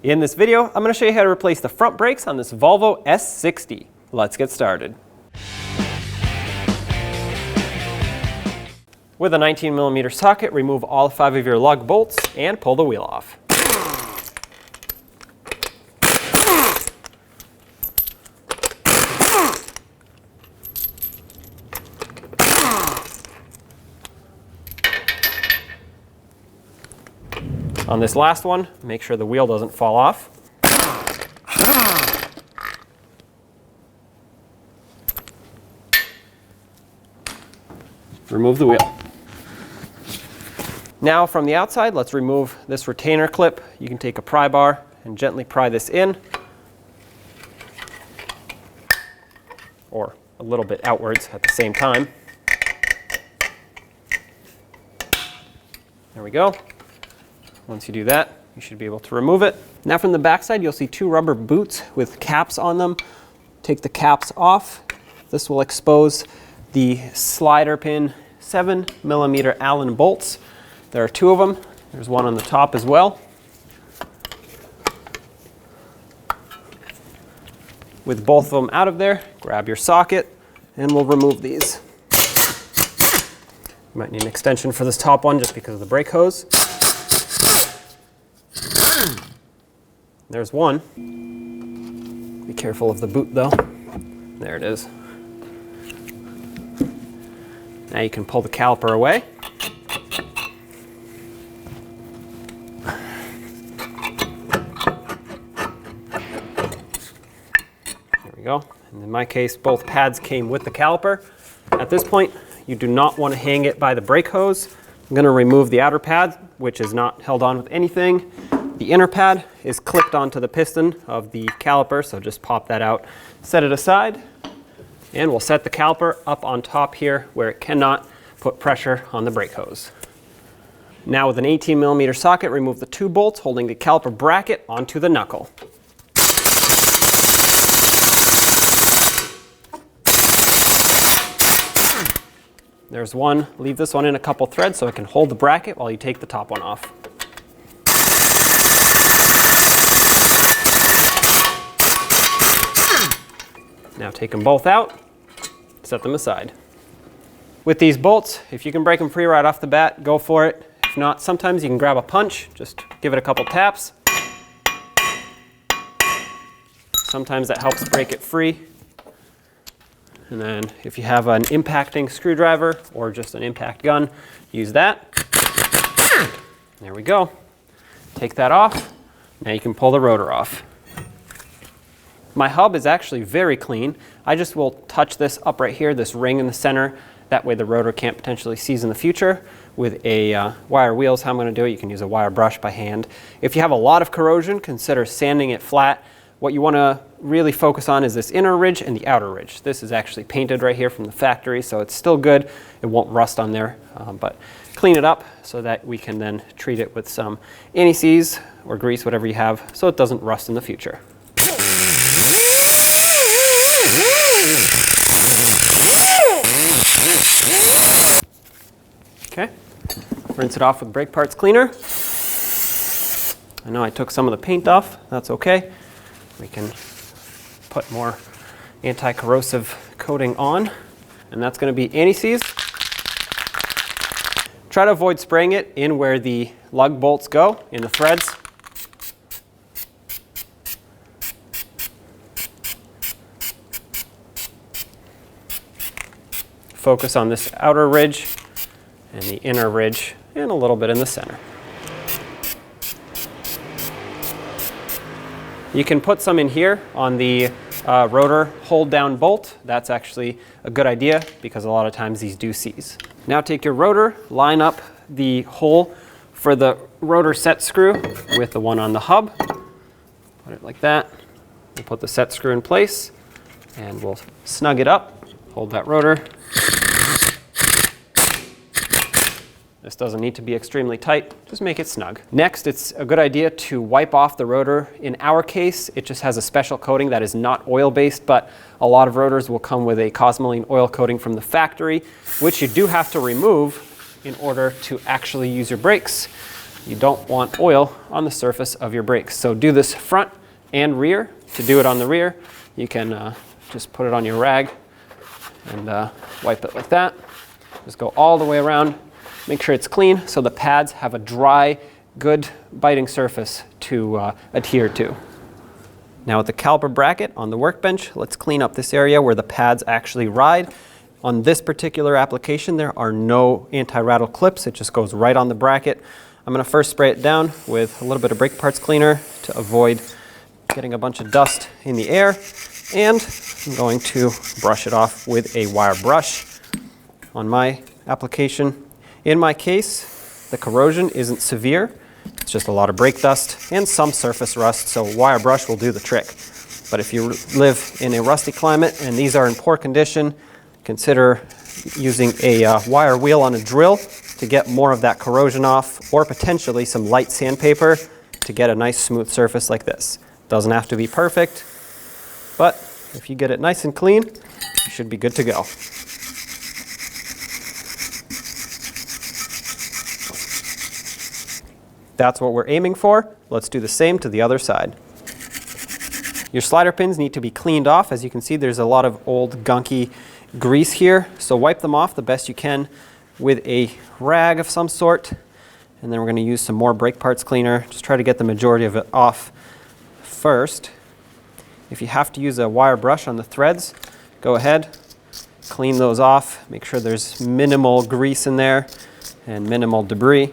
In this video, I'm going to show you how to replace the front brakes on this Volvo S60. Let's get started. With a 19mm socket, remove all 5 of your lug bolts and pull the wheel off. On this last one, make sure the wheel doesn't fall off. Remove the wheel. Now from the outside, let's remove this retainer clip. You can take a pry bar and gently pry this in, or a little bit outwards at the same time. There we go. Once you do that, you should be able to remove it. Now from the backside, you'll see 2 rubber boots with caps on them. Take the caps off. This will expose the slider pin 7mm Allen bolts. There are 2 of them. There's one on the top as well. With both of them out of there, grab your socket and we'll remove these. You might need an extension for this top one just because of the brake hose. There's one. Be careful of the boot though. There it is. Now you can pull the caliper away. There we go. And in my case, both pads came with the caliper. At this point, you do not want to hang it by the brake hose. I'm going to remove the outer pad, which is not held on with anything. The inner pad is clipped onto the piston of the caliper, so just pop that out, set it aside, and we'll set the caliper up on top here where it cannot put pressure on the brake hose. Now with an 18mm socket, remove the 2 bolts holding the caliper bracket onto the knuckle. There's one. Leave this one in a couple threads so it can hold the bracket while you take the top one off. Now take them both out, set them aside. With these bolts, if you can break them free right off the bat, go for it. If not, sometimes you can grab a punch, just give it a couple taps. Sometimes that helps break it free. And then if you have an impacting screwdriver or just an impact gun, use that. There we go. Take that off. Now you can pull the rotor off. My hub is actually very clean. I just will touch this up right here, this ring in the center. That way the rotor can't potentially seize in the future. With a wire wheel is how I'm going to do it. You can use a wire brush by hand. If you have a lot of corrosion, consider sanding it flat. What you want to really focus on is this inner ridge and the outer ridge. This is actually painted right here from the factory, so it's still good. It won't rust on there, but clean it up so that we can then treat it with some anti-seize or grease, whatever you have, so it doesn't rust in the future. Okay, rinse it off with brake parts cleaner. I know I took some of the paint off, that's okay. We can put more anti-corrosive coating on, and that's going to be anti-seize. Try to avoid spraying it in where the lug bolts go, in the threads. Focus on this outer ridge and the inner ridge and a little bit in the center. You can put some in here on the rotor hold down bolt. That's actually a good idea because a lot of times these do seize. Now take your rotor, line up the hole for the rotor set screw with the one on the hub. Put it like that. We'll put the set screw in place and we'll snug it up. Hold that rotor. This doesn't need to be extremely tight, just make it snug. Next, it's a good idea to wipe off the rotor. In our case, it just has a special coating that is not oil-based, but a lot of rotors will come with a Cosmoline oil coating from the factory, which you do have to remove in order to actually use your brakes. you don't want oil on the surface of your brakes. So do this front and rear. To do it on the rear, you can just put it on your rag and wipe it like that. Just go all the way around. Make sure it's clean so the pads have a dry, good biting surface to adhere to. Now with the caliper bracket on the workbench, let's clean up this area where the pads actually ride. On this particular application, there are no anti-rattle clips. It just goes right on the bracket. I'm going to first spray it down with a little bit of brake parts cleaner to avoid getting a bunch of dust in the air. And I'm going to brush it off with a wire brush on my application. In my case, the corrosion isn't severe. It's just a lot of brake dust and some surface rust, so wire brush will do the trick. But if you live in a rusty climate and these are in poor condition, consider using a wire wheel on a drill to get more of that corrosion off, or potentially some light sandpaper to get a nice smooth surface like this. Doesn't have to be perfect, but if you get it nice and clean, you should be good to go. That's what we're aiming for. Let's do the same to the other side. Your slider pins need to be cleaned off. As you can see, there's a lot of old gunky grease here, so wipe them off the best you can with a rag of some sort. And then we're going to use some more brake parts cleaner. Just try to get the majority of it off first. If you have to use a wire brush on the threads, go ahead, clean those off. Make sure there's minimal grease in there and minimal debris.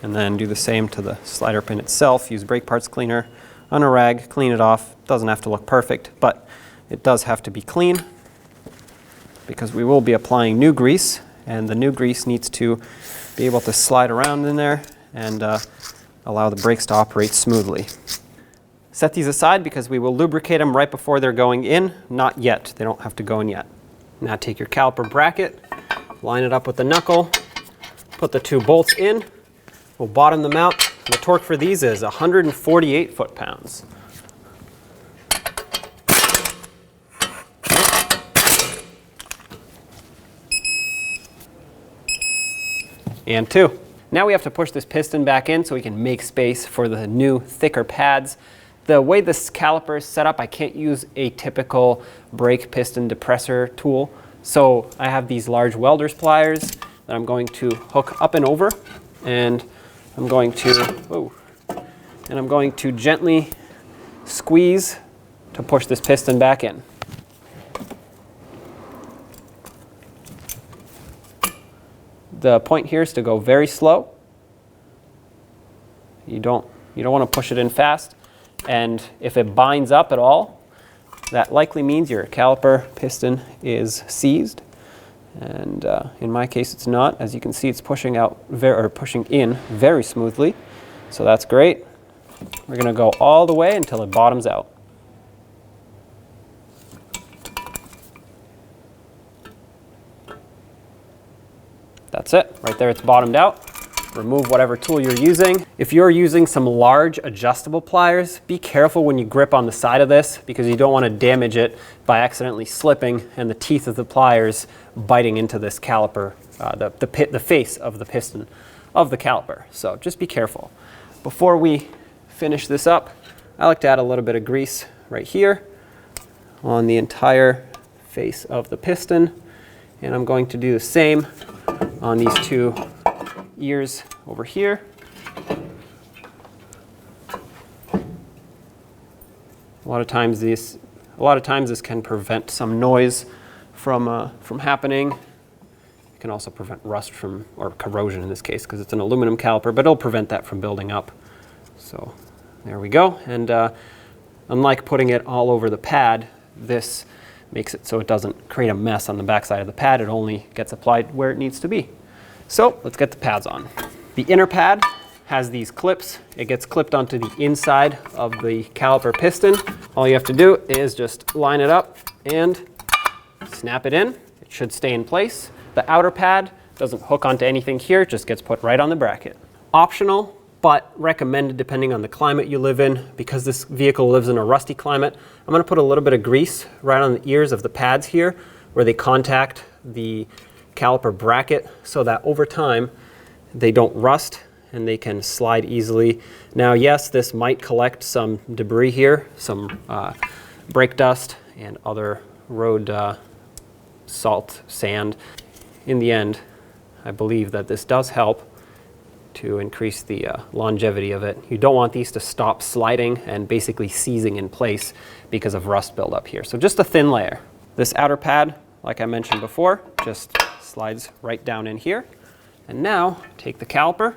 And then do the same to the slider pin itself. Use brake parts cleaner on a rag, clean it off. Doesn't have to look perfect, but it does have to be clean because we will be applying new grease, and the new grease needs to be able to slide around in there and allow the brakes to operate smoothly. Set these aside because we will lubricate them right before they're going in. Not yet. They don't have to go in yet. Now take your caliper bracket, line it up with the knuckle, put the two bolts in. We'll bottom them out. The torque for these is 148 foot-pounds. And two. Now we have to push this piston back in so we can make space for the new, thicker pads. The way this caliper is set up, I can't use a typical brake piston depressor tool. So I have these large welder's pliers that I'm going to hook up and over, and I'm going to gently squeeze to push this piston back in. The point here is to go very slow. You don't want to push it in fast, and if it binds up at all, that likely means your caliper piston is seized. And in my case, it's not. As you can see, it's pushing in very smoothly. So that's great. We're going to go all the way until it bottoms out. That's it. Right there, it's bottomed out. Remove whatever tool you're using. If you're using some large adjustable pliers, be careful when you grip on the side of this because you don't want to damage it by accidentally slipping and the teeth of the pliers biting into this caliper, the face of the piston of the caliper. So just be careful. Before we finish this up, I like to add a little bit of grease right here on the entire face of the piston. And I'm going to do the same on these two ears over here. A lot of times this can prevent some noise from happening. It can also prevent rust or corrosion in this case because it's an aluminum caliper, but it'll prevent that from building up. So there we go. And unlike putting it all over the pad, this makes it so it doesn't create a mess on the backside of the pad. It only gets applied where it needs to be. So let's get the pads on. The inner pad has these clips. It gets clipped onto the inside of the caliper piston. All you have to do is just line it up and snap it in. It should stay in place. The outer pad doesn't hook onto anything here. It just gets put right on the bracket. Optional, but recommended depending on the climate you live in. Because this vehicle lives in a rusty climate, I'm going to put a little bit of grease right on the ears of the pads here where they contact the caliper bracket so that over time they don't rust and they can slide easily. Now, yes, this might collect some debris here, some brake dust and other road salt, sand. In the end, I believe that this does help to increase the longevity of it. You don't want these to stop sliding and basically seizing in place because of rust buildup here. So just a thin layer. This outer pad, like I mentioned before, just slides right down in here. And now take the caliper,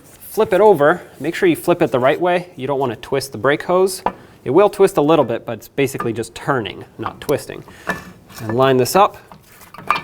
flip it over. Make sure you flip it the right way. You don't want to twist the brake hose. It will twist a little bit, but it's basically just turning, not twisting. And line this up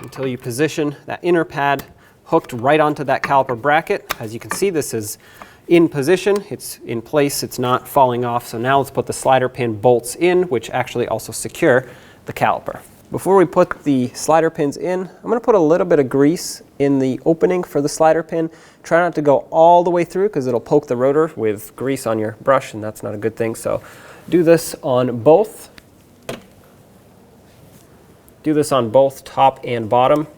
until you position that inner pad hooked right onto that caliper bracket. As you can see, this is in position, it's in place, it's not falling off. So now let's put the slider pin bolts in, which actually also secure the caliper. Before we put the slider pins in, I'm going to put a little bit of grease in the opening for the slider pin. Try not to go all the way through because it'll poke the rotor with grease on your brush, and that's not a good thing. So do this on both. Do this on both top and bottom.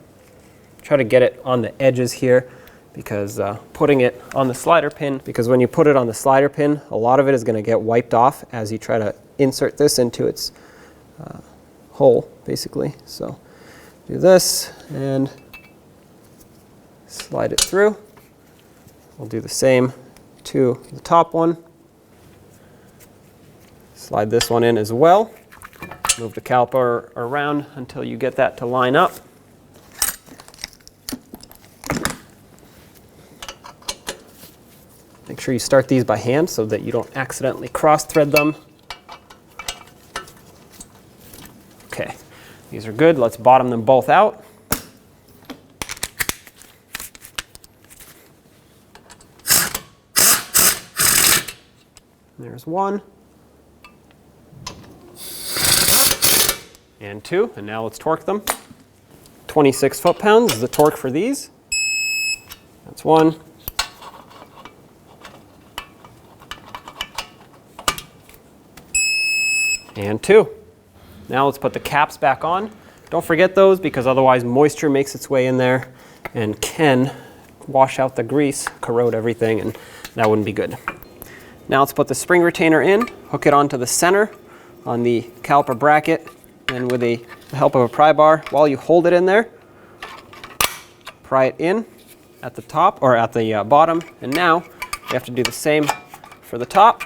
Try to get it on the edges here because putting it on the slider pin, because when you put it on the slider pin, a lot of it is going to get wiped off as you try to insert this into its hole, basically. So do this and slide it through. We'll do the same to the top one. Slide this one in as well. Move the caliper around until you get that to line up. Make sure you start these by hand so that you don't accidentally cross-thread them. Okay, these are good. Let's bottom them both out. There's one. And two, and now let's torque them. 26 foot-pounds is the torque for these. That's one. And two. Now let's put the caps back on. Don't forget those because otherwise moisture makes its way in there and can wash out the grease, corrode everything, and that wouldn't be good. Now let's put the spring retainer in, hook it onto the center on the caliper bracket, and with the help of a pry bar, while you hold it in there, pry it in at the top or at the bottom. And now you have to do the same for the top.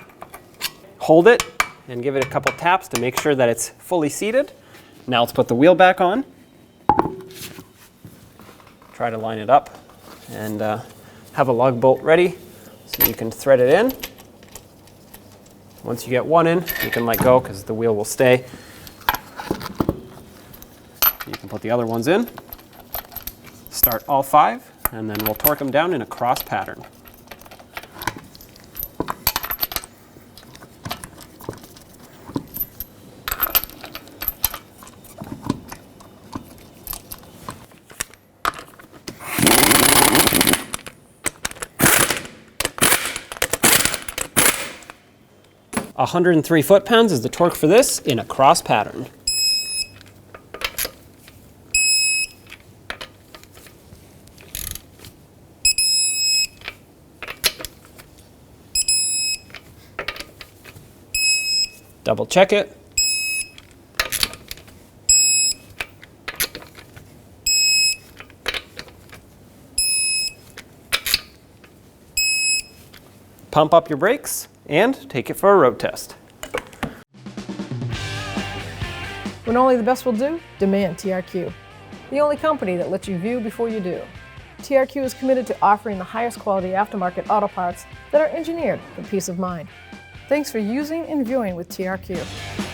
Hold it and give it a couple taps to make sure that it's fully seated. Now let's put the wheel back on. Try to line it up and have a lug bolt ready so you can thread it in. Once you get one in, you can let go because the wheel will stay. You can put the other ones in. Start all five, and then we'll torque them down in a cross pattern. A 103 foot-pounds is the torque for this in a cross pattern. Double check it. Pump up your brakes and take it for a road test. When only the best will do, demand TRQ. The only company that lets you view before you do. TRQ is committed to offering the highest quality aftermarket auto parts that are engineered for peace of mind. Thanks for using and viewing with TRQ.